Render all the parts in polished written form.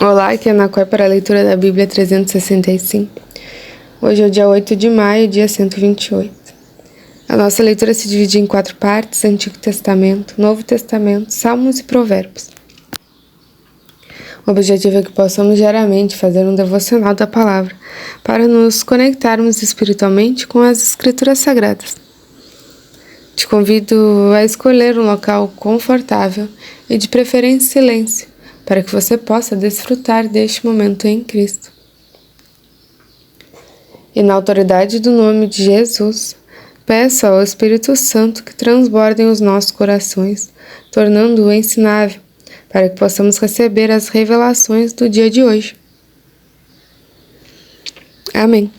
Olá, aqui é a Ana para a leitura da Bíblia 365. Hoje é o dia 8 de maio, dia 128. A nossa leitura se divide em 4 partes: Antigo Testamento, Novo Testamento, Salmos e Provérbios. O objetivo é que possamos diariamente fazer um devocional da palavra, para nos conectarmos espiritualmente com as Escrituras Sagradas. Te convido a escolher um local confortável e de preferência silêncio, para que você possa desfrutar deste momento em Cristo. E na autoridade do nome de Jesus, peço ao Espírito Santo que transbordem os nossos corações, tornando-o ensinável, para que possamos receber as revelações do dia de hoje. Amém.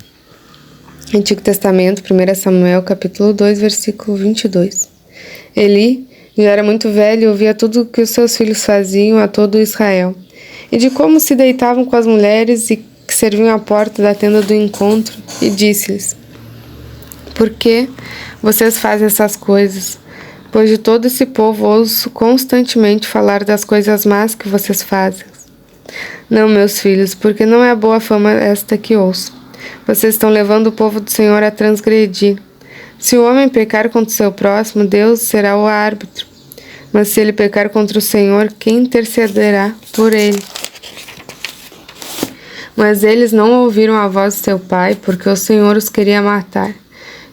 Antigo Testamento, 1 Samuel, capítulo 2, versículo 22. Eli já era muito velho e ouvia tudo o que os seus filhos faziam a todo Israel, e de como se deitavam com as mulheres e que serviam à porta da tenda do encontro, e disse-lhes: Por que vocês fazem essas coisas? Pois de todo esse povo ouço constantemente falar das coisas más que vocês fazem. Não, meus filhos, porque não é boa fama esta que ouço. Vocês estão levando o povo do Senhor a transgredir. Se o homem pecar contra o seu próximo, Deus será o árbitro. Mas se ele pecar contra o Senhor, quem intercederá por ele? Mas eles não ouviram a voz de seu pai, porque o Senhor os queria matar.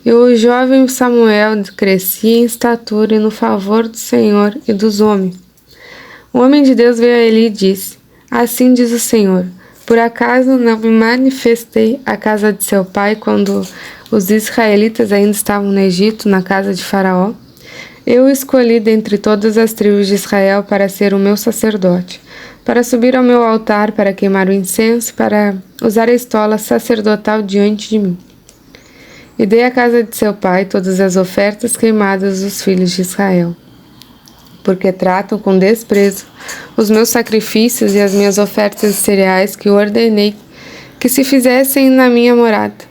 E o jovem Samuel crescia em estatura e no favor do Senhor e dos homens. O homem de Deus veio a Eli e disse: Assim diz o Senhor: Por acaso não me manifestei à casa de seu pai quando os israelitas ainda estavam no Egito, na casa de Faraó? Eu o escolhi dentre todas as tribos de Israel para ser o meu sacerdote, para subir ao meu altar, para queimar o incenso, para usar a estola sacerdotal diante de mim. E dei à casa de seu pai todas as ofertas queimadas dos filhos de Israel, porque tratam com desprezo os meus sacrifícios e as minhas ofertas de cereais que ordenei que se fizessem na minha morada.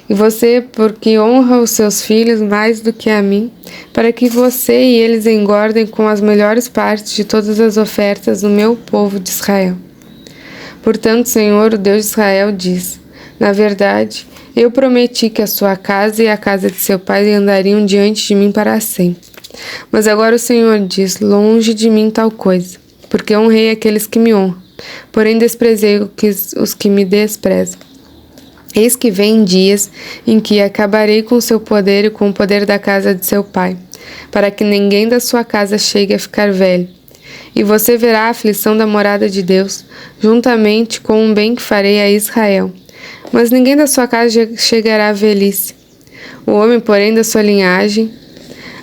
E você, porque honra os seus filhos mais do que a mim, para que você e eles engordem com as melhores partes de todas as ofertas do meu povo de Israel. Portanto, Senhor, o Deus de Israel, diz: Na verdade, eu prometi que a sua casa e a casa de seu pai andariam diante de mim para sempre. Mas agora o Senhor diz: Longe de mim tal coisa, porque honrei aqueles que me honram, porém desprezei os que me desprezam. Eis que vem dias em que acabarei com o seu poder e com o poder da casa de seu pai, para que ninguém da sua casa chegue a ficar velho. E você verá a aflição da morada de Deus, juntamente com o bem que farei a Israel. Mas ninguém da sua casa chegará à velhice. O homem, porém, da sua linhagem,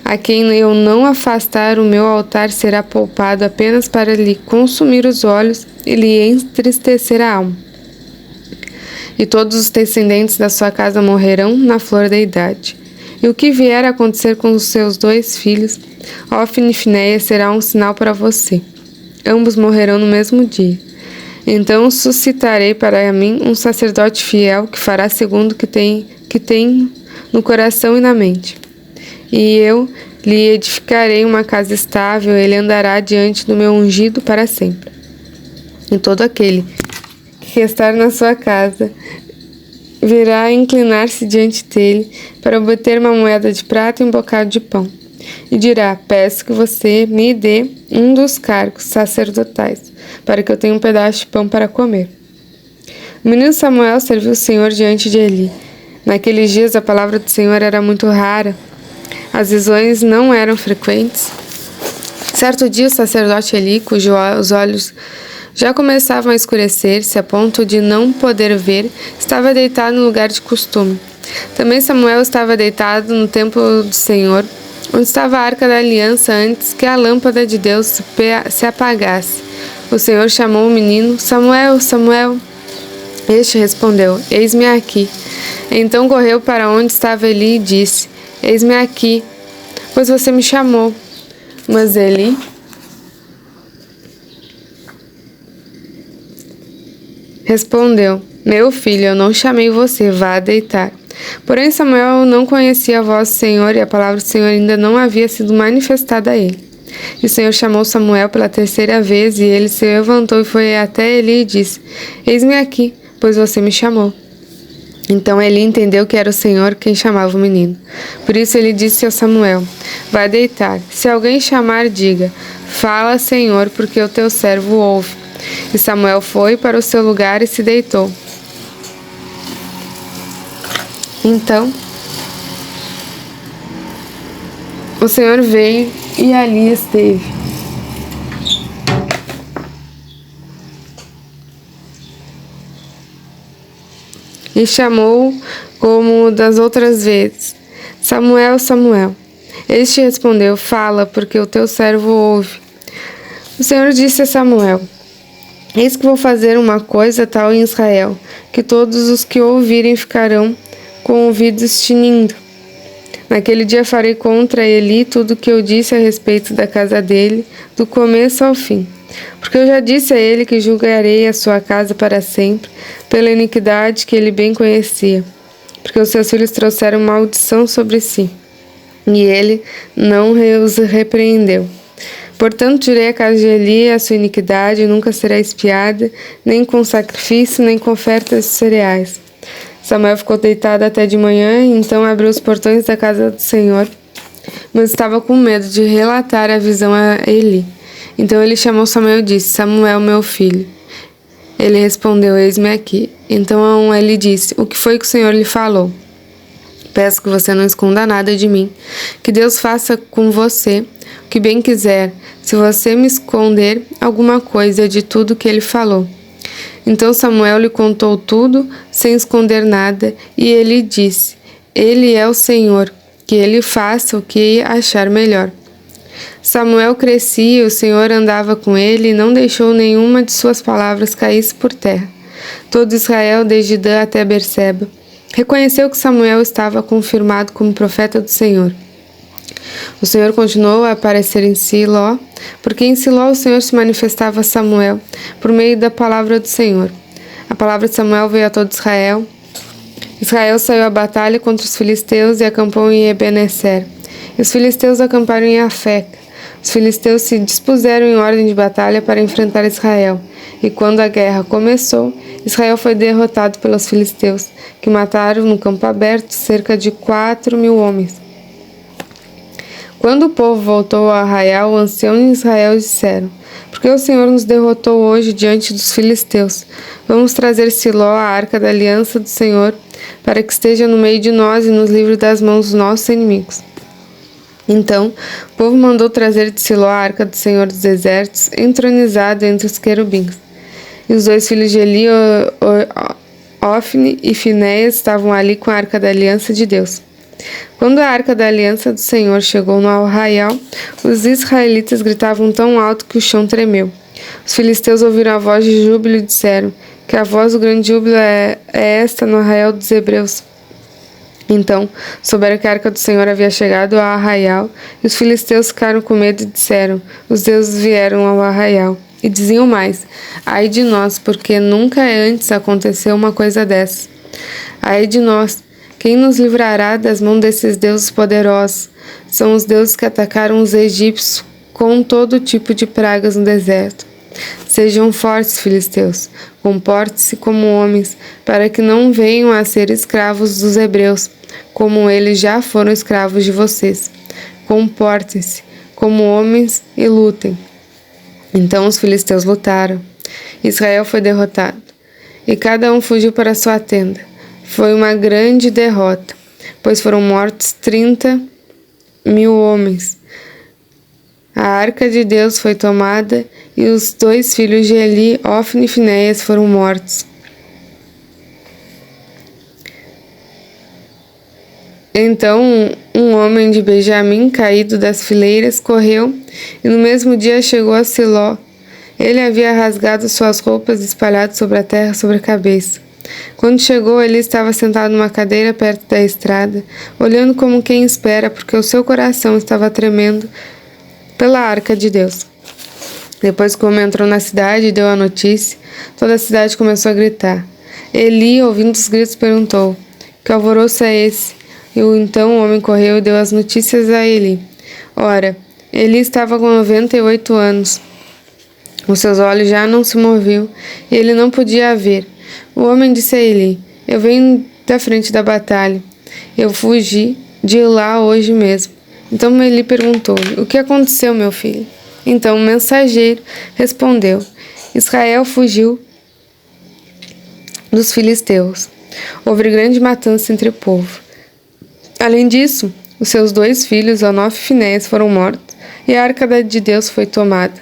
a quem eu não afastar o meu altar, será poupado apenas para lhe consumir os olhos e lhe entristecer a alma. E todos os descendentes da sua casa morrerão na flor da idade. E o que vier a acontecer com os seus 2 filhos, Ofni e Finéias, será um sinal para você. Ambos morrerão no mesmo dia. Então suscitarei para mim um sacerdote fiel que fará segundo o que tem no coração e na mente. E eu lhe edificarei uma casa estável, ele andará diante do meu ungido para sempre. E todo aquele que estar na sua casa virá inclinar-se diante dele para obter uma moeda de prata e um bocado de pão. E dirá: Peço que você me dê um dos cargos sacerdotais, para que eu tenha um pedaço de pão para comer. O menino Samuel serviu o Senhor diante de Eli. Naqueles dias a palavra do Senhor era muito rara. As visões não eram frequentes. Certo dia o sacerdote Eli, cujos olhos já começavam a escurecer-se a ponto de não poder ver, estava deitado no lugar de costume. Também Samuel estava deitado no templo do Senhor, onde estava a arca da aliança, antes que a lâmpada de Deus se apagasse. O Senhor chamou o menino: Samuel, Samuel. Este respondeu: Eis-me aqui. Então correu para onde estava Eli e disse: Eis-me aqui, pois você me chamou. Mas Eli respondeu: Meu filho, eu não chamei você, vá deitar. Porém Samuel não conhecia a voz do Senhor e a palavra do Senhor ainda não havia sido manifestada a ele. E o Senhor chamou Samuel pela terceira vez, e ele se levantou e foi até Eli e disse: Eis-me aqui, pois você me chamou. Então Eli entendeu que era o Senhor quem chamava o menino. Por isso ele disse a Samuel: Vai deitar. Se alguém chamar, diga: Fala, Senhor, porque o teu servo ouve. E Samuel foi para o seu lugar e se deitou. Então o Senhor veio e ali esteve. E chamou como das outras vezes: Samuel, Samuel. Este respondeu: Fala, porque o teu servo ouve. O Senhor disse a Samuel: Eis que vou fazer uma coisa tal em Israel, que todos os que ouvirem ficarão com ouvidos tinindo. Naquele dia farei contra Eli tudo o que eu disse a respeito da casa dele, do começo ao fim. Porque eu já disse a ele que julgarei a sua casa para sempre, pela iniquidade que ele bem conhecia. Porque os seus filhos trouxeram maldição sobre si, e ele não os repreendeu. Portanto, tirei a casa de Eli a sua iniquidade, nunca será expiada, nem com sacrifício, nem com ofertas de cereais. Samuel ficou deitado até de manhã, e então abriu os portões da casa do Senhor, mas estava com medo de relatar a visão a Eli. Então ele chamou Samuel e disse: Samuel, meu filho. Ele respondeu: Eis-me aqui. Então ele disse: O que foi que o Senhor lhe falou? Peço que você não esconda nada de mim, que Deus faça com você o que bem quiser, se você me esconder alguma coisa de tudo que ele falou. Então Samuel lhe contou tudo, sem esconder nada, e ele disse: Ele é o Senhor, que ele faça o que achar melhor. Samuel crescia, o Senhor andava com ele e não deixou nenhuma de suas palavras cair por terra. Todo Israel, desde Dan até Berseba, reconheceu que Samuel estava confirmado como profeta do Senhor. O Senhor continuou a aparecer em Siló, porque em Siló o Senhor se manifestava a Samuel por meio da palavra do Senhor. A palavra de Samuel veio a todo Israel. Israel saiu à batalha contra os filisteus e acampou em Ebenezer. E os filisteus acamparam em Afeca. Os filisteus se dispuseram em ordem de batalha para enfrentar Israel. E quando a guerra começou, Israel foi derrotado pelos filisteus, que mataram no campo aberto cerca de 4.000 homens. Quando o povo voltou ao arraial, o ancião de Israel disseram: Porque o Senhor nos derrotou hoje diante dos filisteus? Vamos trazer Siló, a arca da aliança do Senhor, para que esteja no meio de nós e nos livre das mãos dos nossos inimigos. Então, o povo mandou trazer de Siló a arca do Senhor dos Exércitos, entronizada entre os querubins. E os dois filhos de Eli, Ofni e Finéias, estavam ali com a arca da aliança de Deus. Quando a arca da aliança do Senhor chegou no arraial, os israelitas gritavam tão alto que o chão tremeu. Os filisteus ouviram a voz de júbilo e disseram: Que a voz do grande júbilo é esta no arraial dos hebreus. Então souberam que a arca do Senhor havia chegado ao arraial, e os filisteus ficaram com medo e disseram: Os deuses vieram ao arraial. E diziam mais: Ai de nós, porque nunca antes aconteceu uma coisa dessa. Ai de nós, quem nos livrará das mãos desses deuses poderosos? São os deuses que atacaram os egípcios com todo tipo de pragas no deserto. Sejam fortes, filisteus, comportem-se como homens, para que não venham a ser escravos dos hebreus, como eles já foram escravos de vocês. Comportem-se como homens e lutem. Então os filisteus lutaram. Israel foi derrotado, e cada um fugiu para sua tenda. Foi uma grande derrota, pois foram mortos 30.000 homens. A arca de Deus foi tomada, e os dois filhos de Eli, Ofni e Finéias, foram mortos. Então um homem de Benjamim, caído das fileiras, correu, e no mesmo dia chegou a Siló. Ele havia rasgado suas roupas e espalhado sobre a terra sobre a cabeça. Quando chegou, ele estava sentado numa cadeira perto da estrada, olhando como quem espera, porque o seu coração estava tremendo pela arca de Deus. Depois que o homem entrou na cidade e deu a notícia, toda a cidade começou a gritar. Eli, ouvindo os gritos, perguntou: Que alvoroço é esse? E então o homem correu e deu as notícias a Eli. Ora, Eli estava com 98 anos. Os seus olhos já não se moviam e ele não podia ver. O homem disse a Eli: Eu venho da frente da batalha. Eu fugi de lá hoje mesmo. Então Eli perguntou-lhe: O que aconteceu, meu filho? Então o mensageiro respondeu: Israel fugiu dos filisteus. Houve grande matança entre o povo. Além disso, os seus 2 filhos, Ofni e Finéias, foram mortos e a arca de Deus foi tomada.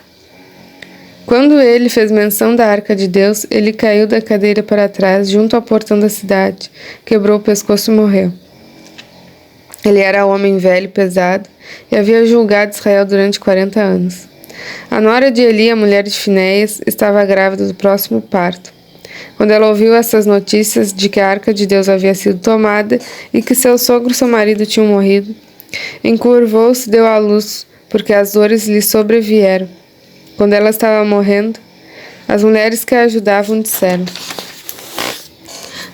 Quando ele fez menção da arca de Deus, ele caiu da cadeira para trás, junto ao portão da cidade, quebrou o pescoço e morreu. Ele era homem velho e pesado, e havia julgado Israel durante 40 anos. A nora de Eli, a mulher de Finéias, estava grávida do próximo parto. Quando ela ouviu essas notícias de que a arca de Deus havia sido tomada e que seu sogro e seu marido tinham morrido, encurvou-se e deu à luz, porque as dores lhe sobrevieram. Quando ela estava morrendo, as mulheres que a ajudavam disseram: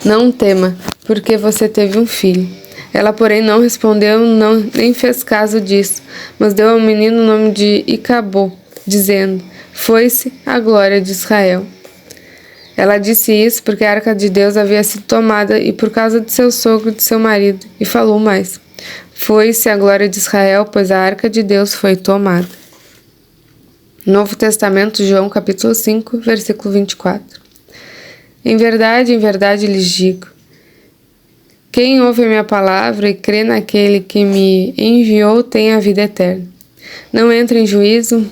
Não tema, porque você teve um filho. Ela, porém, não respondeu, nem fez caso disso, mas deu ao menino o nome de Icabô, dizendo: Foi-se a glória de Israel. Ela disse isso porque a arca de Deus havia sido tomada e por causa de seu sogro e de seu marido, e falou mais: Foi-se a glória de Israel, pois a arca de Deus foi tomada. Novo Testamento, João capítulo 5, versículo 24. Em verdade lhes digo: quem ouve a minha palavra e crê naquele que me enviou tem a vida eterna. Não entra em juízo,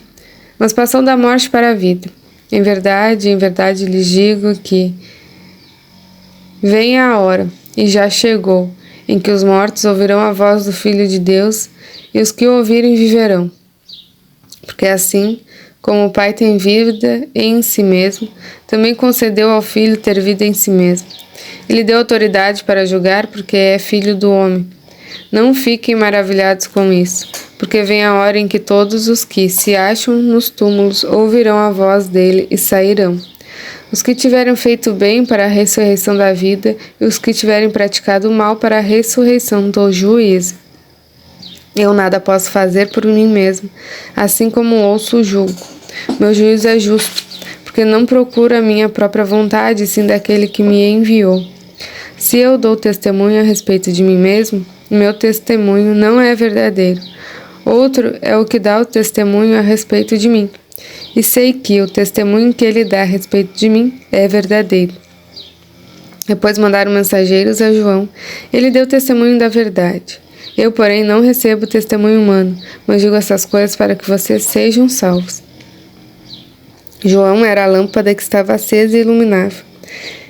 mas passou da morte para a vida. Em verdade lhes digo que vem a hora, e já chegou, em que os mortos ouvirão a voz do Filho de Deus, e os que o ouvirem viverão. Porque assim como o Pai tem vida em si mesmo, também concedeu ao Filho ter vida em si mesmo. Ele deu autoridade para julgar, porque é filho do homem. Não fiquem maravilhados com isso, porque vem a hora em que todos os que se acham nos túmulos ouvirão a voz dele e sairão. Os que tiverem feito bem para a ressurreição da vida, e os que tiverem praticado o mal para a ressurreição do juízo. Eu nada posso fazer por mim mesmo, assim como ouço o julgo. Meu juízo é justo, porque não procuro a minha própria vontade, sim daquele que me enviou. Se eu dou testemunho a respeito de mim mesmo, meu testemunho não é verdadeiro. Outro é o que dá o testemunho a respeito de mim, e sei que o testemunho que ele dá a respeito de mim é verdadeiro. Depois mandaram mensageiros a João. Ele deu testemunho da verdade. Eu, porém, não recebo testemunho humano, mas digo essas coisas para que vocês sejam salvos. João era a lâmpada que estava acesa e iluminava.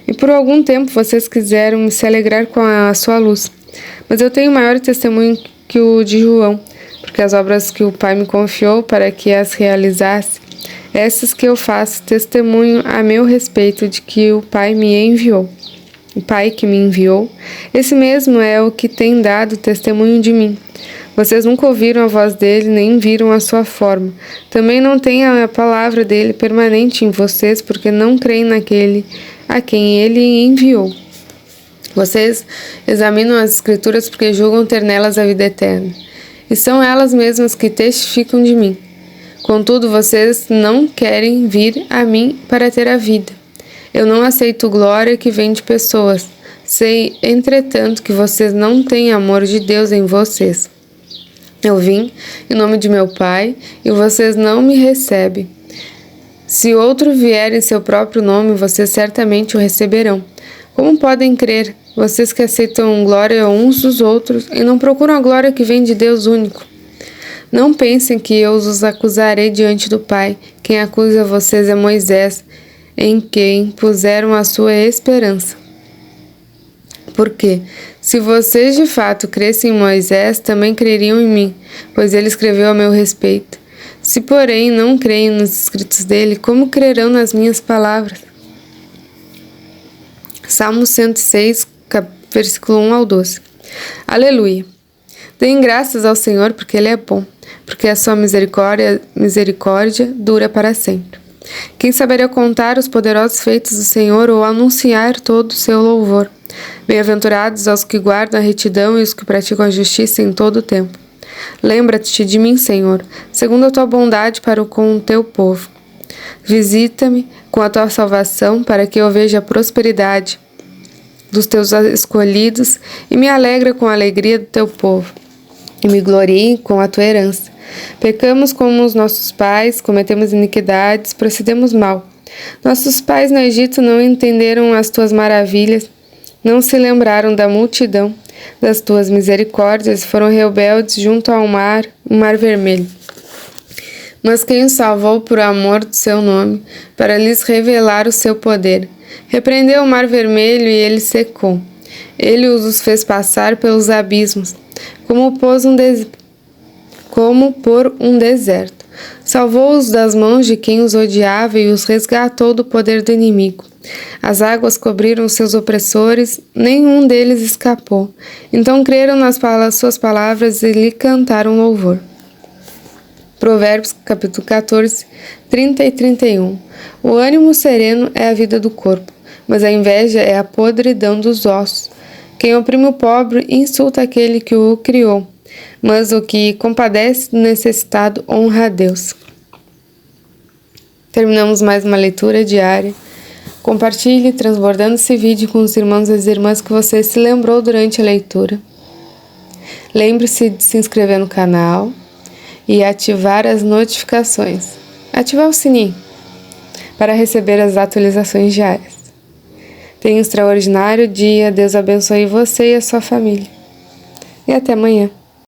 E por algum tempo vocês quiseram se alegrar com a sua luz. Mas eu tenho maior testemunho que o de João, porque as obras que o Pai me confiou para que as realizasse, essas que eu faço testemunho a meu respeito de que o Pai me enviou. O Pai que me enviou, esse mesmo é o que tem dado testemunho de mim. Vocês nunca ouviram a voz dele, nem viram a sua forma. Também não têm a palavra dele permanente em vocês, porque não creem naquele a quem ele enviou. Vocês examinam as Escrituras porque julgam ter nelas a vida eterna. E são elas mesmas que testificam de mim. Contudo, vocês não querem vir a mim para ter a vida. Eu não aceito glória que vem de pessoas. Sei, entretanto, que vocês não têm amor de Deus em vocês. Eu vim em nome de meu Pai, e vocês não me recebem. Se outro vier em seu próprio nome, vocês certamente o receberão. Como podem crer, vocês que aceitam glória uns dos outros e não procuram a glória que vem de Deus único? Não pensem que eu os acusarei diante do Pai. Quem acusa vocês é Moisés, em quem puseram a sua esperança. Porque, se vocês de fato crescem em Moisés, também creriam em mim, pois ele escreveu a meu respeito. Se, porém, não creem nos escritos dele, como crerão nas minhas palavras? Salmo 106, versículo 1 ao 12. Aleluia! Deem graças ao Senhor, porque ele é bom, porque a sua misericórdia dura para sempre. Quem saberia contar os poderosos feitos do Senhor ou anunciar todo o seu louvor? Bem-aventurados aos que guardam a retidão e os que praticam a justiça em todo o tempo. Lembra-te de mim, Senhor, segundo a tua bondade para com o teu povo. Visita-me com a tua salvação, para que eu veja a prosperidade dos teus escolhidos e me alegre com a alegria do teu povo, e me glorie com a tua herança. Pecamos como os nossos pais, cometemos iniquidades, procedemos mal. Nossos pais no Egito não entenderam as tuas maravilhas, não se lembraram da multidão das tuas misericórdias e foram rebeldes junto ao mar, o mar vermelho. Mas quem os salvou por amor do seu nome, para lhes revelar o seu poder? Repreendeu o mar vermelho e ele secou. Ele os fez passar pelos abismos, como por um deserto. Salvou-os das mãos de quem os odiava e os resgatou do poder do inimigo. As águas cobriram seus opressores, nenhum deles escapou. Então creram nas suas palavras e lhe cantaram louvor. Provérbios, capítulo 14, 30 e 31. O ânimo sereno é a vida do corpo, mas a inveja é a podridão dos ossos. Quem oprime o pobre insulta aquele que o criou, mas o que compadece do necessitado honra a Deus. Terminamos mais uma leitura diária. Compartilhe transbordando esse vídeo com os irmãos e as irmãs que você se lembrou durante a leitura. Lembre-se de se inscrever no canal e ativar as notificações. Ativar o sininho para receber as atualizações diárias. Tenha um extraordinário dia. Deus abençoe você e a sua família. E até amanhã.